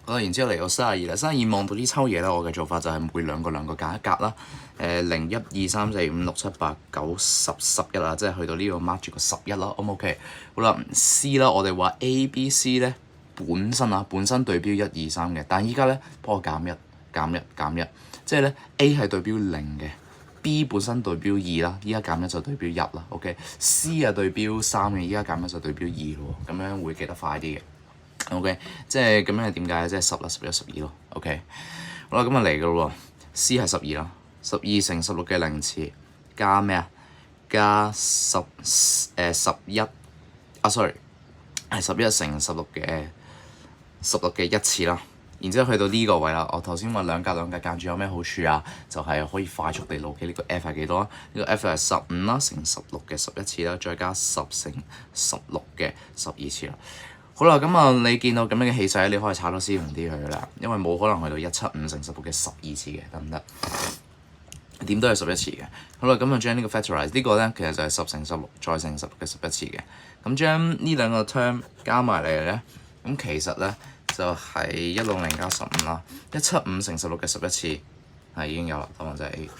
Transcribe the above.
好啦，然之後嚟到32啦，32望到呢抽嘢咧，我嘅做法就係每兩個揀一格啦。0、1、2、3、4、5、6、7、8、9、10、11啦，即係去到呢度 mark 住個11啦。O 唔 OK？好啦，C 啦，我哋話 A、B、C 咧本身對標1、2、3嘅，但係依家咧幫我減1，即係咧 A 係對標0嘅。B 本身對標2啦，依家減1就對標1啦。OK，C 係對標3嘅，依家減1就對標2咯。咁樣會記得快啲嘅。OK， 即係咁樣係點解？即係10啦、11、12咯。OK， 好啦，咁啊嚟噶咯喎。C 係12啦，12乘16嘅零次加咩啊？加11啊，sorry，係11乘16嘅1次啦。然之後去到呢個位啦，我頭先話兩格間住有咩好處啊？就係可以快速地攞記呢個 F 係幾多啊？呢個 F 係15啦，乘16嘅11次啦，再加10乘16嘅12次啦。好啦，咁啊，你見到咁樣嘅氣勢，你可以炒到鮮紅啲佢啦，因為冇可能去到175乘16嘅12次嘅，得唔得？點都係11次嘅。好啦，咁啊將呢個 factorize 呢個咧，其實就係10乘16再乘16嘅11次嘅。咁將呢兩個 term 加埋嚟咧，咁其實咧就係160加15啦，175乘16嘅11次係已經有啦，答案就係 A。